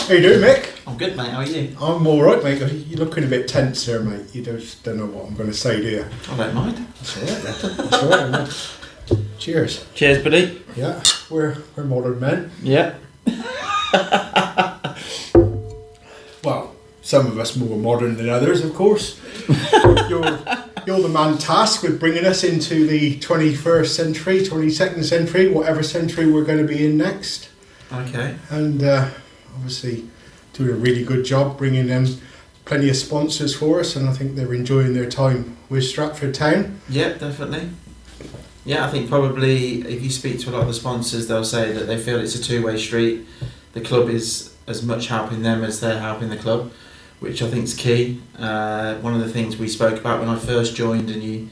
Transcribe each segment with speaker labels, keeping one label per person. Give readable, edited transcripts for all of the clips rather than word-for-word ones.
Speaker 1: How you doing, Mick?
Speaker 2: I'm good, mate. How are you?
Speaker 1: I'm all right, mate. You're looking a bit tense there, mate. You just don't know what I'm going to say, do you?
Speaker 2: I don't mind.
Speaker 1: That's all right, then. That's all right, mate. Cheers.
Speaker 2: Cheers, buddy.
Speaker 1: Yeah, we're modern men.
Speaker 2: Yeah.
Speaker 1: Well, some of us more modern than others, of course. You're the man tasked with bringing us into the 21st century, 22nd century, whatever century we're going to be in next.
Speaker 2: Okay.
Speaker 1: And obviously doing a really good job bringing in plenty of sponsors for us, and I think they're enjoying their time with Stratford Town.
Speaker 2: Yeah, definitely. Yeah, I think probably if you speak to a lot of the sponsors, they'll say that they feel it's a two-way street. The club is as much helping them as they're helping the club, which I think is key. One of the things we spoke about when I first joined and you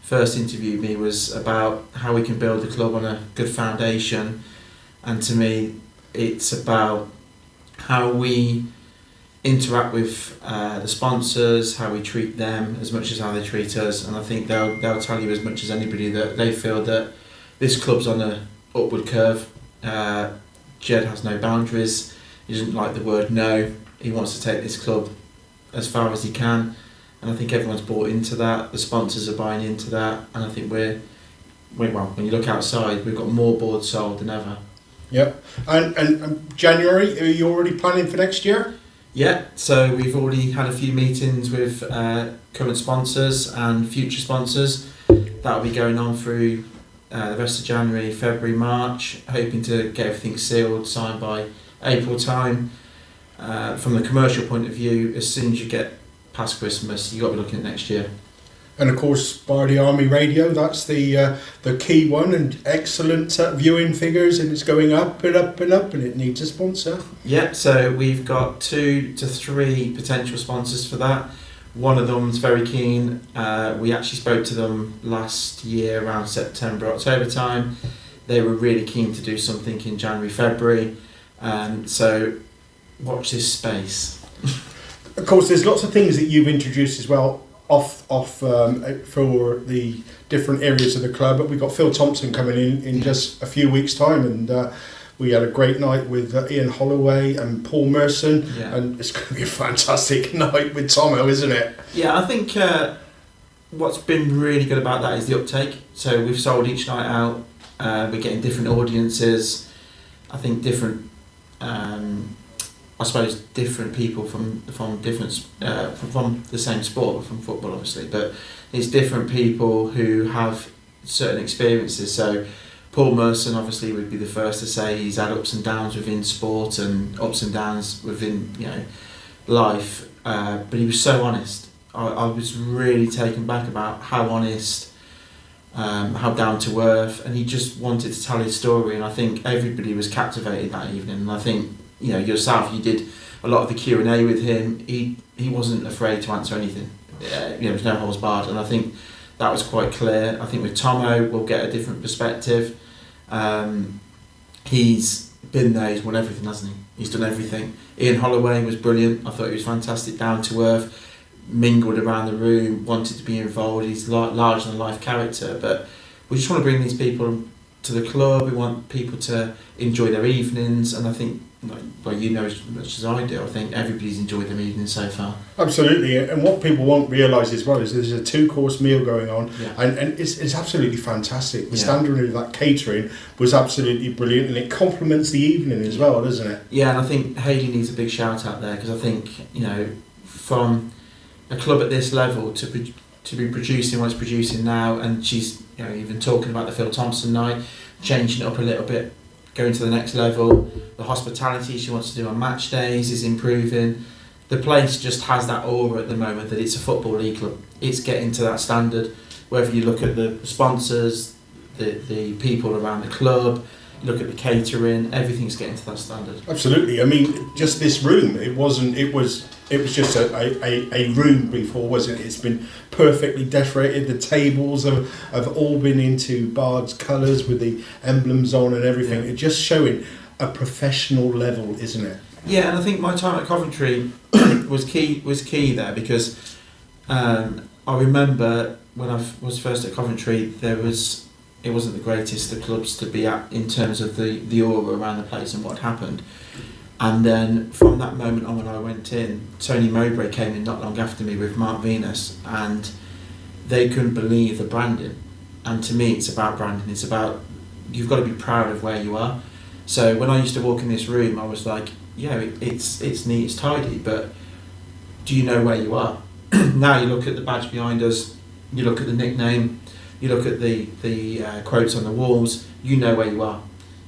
Speaker 2: first interviewed me was about how we can build the club on a good foundation, and to me it's about how we interact with the sponsors, how we treat them as much as how they treat us, and I think they'll tell you as much as anybody that they feel that this club's on an upward curve. Jed has no boundaries, he doesn't like the word no, he wants to take this club as far as he can, and I think everyone's bought into that, the sponsors are buying into that, and I think well, when you look outside, we've got more boards sold than ever.
Speaker 1: Yep. And January, are you already planning for next year?
Speaker 2: Yeah, so we've already had a few meetings with current sponsors and future sponsors. That'll be going on through the rest of January, February, March, hoping to get everything sealed, signed by April time. From the commercial point of view, as soon as you get past Christmas, you've got to be looking at next year.
Speaker 1: And of course, Bardi Army Radio, that's the key one, and excellent viewing figures, and it's going up and up and up, and it needs a sponsor.
Speaker 2: Yeah, so we've got 2 to 3 potential sponsors for that. One of them's very keen. We actually spoke to them last year around September, October time. They were really keen to do something in January, February. So watch this space.
Speaker 1: Of course, there's lots of things that you've introduced as well off for the different areas of the club, but we've got Phil Thompson coming in just a few weeks' time, and we had a great night with Ian Holloway and Paul Merson, and it's going to be a fantastic night with Tomo, isn't it?
Speaker 2: Yeah, I think what's been really good about that is the uptake. So we've sold each night out, we're getting different audiences, I think different different people from different from the same sport, from football obviously, but it's different people who have certain experiences. So Paul Merson obviously would be the first to say he's had ups and downs within sport and ups and downs within life, but he was so honest. I was really taken back about how honest, how down to earth, and he just wanted to tell his story, and I think everybody was captivated that evening. And I think yourself, you did a lot of the Q&A with him. He wasn't afraid to answer anything. There was no holds barred, and I think that was quite clear. I think with Tomo, we'll get a different perspective. He's been there, he's won everything, hasn't he? He's done everything. Ian Holloway was brilliant. I thought he was fantastic, down to earth, mingled around the room, wanted to be involved. He's larger than life character, but we just want to bring these people to the club. We want people to enjoy their evenings, and I think, well, you know as much as I do, I think everybody's enjoyed their evenings so far. Absolutely,
Speaker 1: and what people won't realise as well is there's a 2-course meal going on, and it's absolutely fantastic. The standard of that catering was absolutely brilliant, and it complements the evening as well, doesn't it?
Speaker 2: Yeah, and I think Hayley needs a big shout out there, because I think, from a club at this level to be producing what it's producing now, and she's even talking about the Phil Thompson night, changing it up a little bit, going to the next level. The hospitality she wants to do on match days is improving. The place just has that aura at the moment that it's a football league club. It's getting to that standard. Whether you look at the sponsors, the people around the club, you look at the catering, everything's getting to that standard.
Speaker 1: Absolutely. I mean, just this room, it was just a room before, wasn't it? It's been perfectly decorated. The tables have all been into Bard's colours with the emblems on and everything. It's just showing a professional level, isn't it?
Speaker 2: Yeah, and I think my time at Coventry was key there, because I remember when I was first at Coventry, it wasn't the greatest of clubs to be at in terms of the aura around the place and what happened. And then from that moment on when I went in, Tony Mowbray came in not long after me with Mark Venus, and they couldn't believe the branding. And to me, it's about branding. It's about, you've got to be proud of where you are. So when I used to walk in this room, I was like, yeah, it's neat, it's tidy, but do you know where you are? Now you look at the badge behind us, you look at the nickname, you look at the quotes on the walls, you know where you are.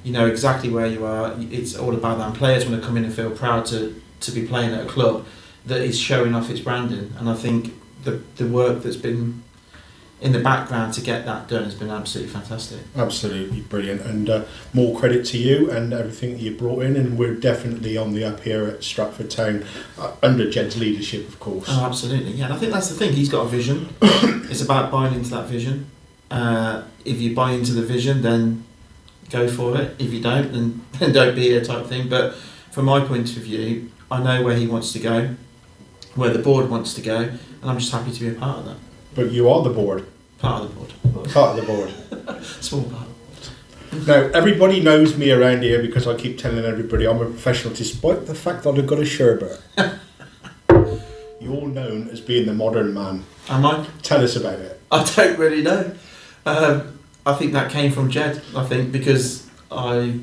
Speaker 2: You know exactly where you are. It's all about that. And players want to come in and feel proud to be playing at a club that is showing off its branding. And I think the work that's been in the background to get that done has been absolutely fantastic.
Speaker 1: Absolutely brilliant, and more credit to you and everything that you brought in, and we're definitely on the up here at Stratford Town, under Jed's leadership, of course.
Speaker 2: Oh, absolutely, yeah. And I think that's the thing, he's got a vision. It's about buying into that vision. If you buy into the vision, then go for it. If you don't, then don't be here type thing. But from my point of view, I know where he wants to go, where the board wants to go, and I'm just happy to be a part of that.
Speaker 1: But you are the board.
Speaker 2: Part of the board.
Speaker 1: Part of the board.
Speaker 2: Small part.
Speaker 1: Now, everybody knows me around here because I keep telling everybody I'm a professional, despite the fact that I've got a sherbet. You're known as being the modern man.
Speaker 2: Am I?
Speaker 1: Tell us about it.
Speaker 2: I don't really know. I think that came from Jed. I think because I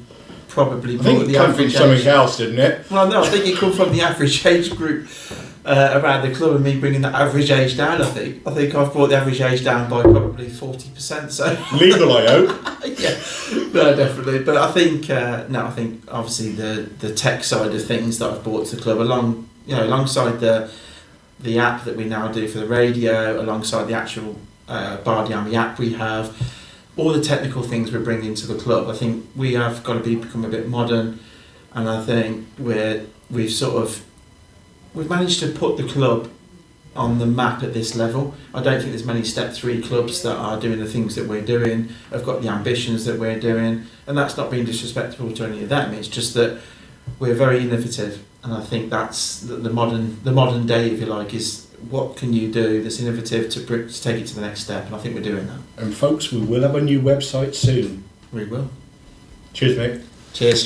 Speaker 2: probably brought the average age.
Speaker 1: Something else, didn't it?
Speaker 2: Well, no, I think it come from the average age group around the club, and me bringing the average age down. I think I've brought the average age down by probably 40%. So
Speaker 1: legal, I hope.
Speaker 2: Yeah, no, definitely. But I think I think obviously the tech side of things that I've brought to the club, alongside the app that we now do for the radio, alongside the actual Bardi Army app we have, all the technical things we're bringing to the club. I think we have got to become a bit modern, and I think we've managed to put the club on the map at this level. I don't think there's many Step 3 clubs that are doing the things that we're doing, have got the ambitions that we're doing, and that's not being disrespectful to any of them. It's just that we're very innovative, and I think that's the modern day, if you like, is what can you do that's innovative to take it to the next step, and I think we're doing that.
Speaker 1: And folks, we will have a new website soon.
Speaker 2: We will.
Speaker 1: Cheers, mate.
Speaker 2: Cheers.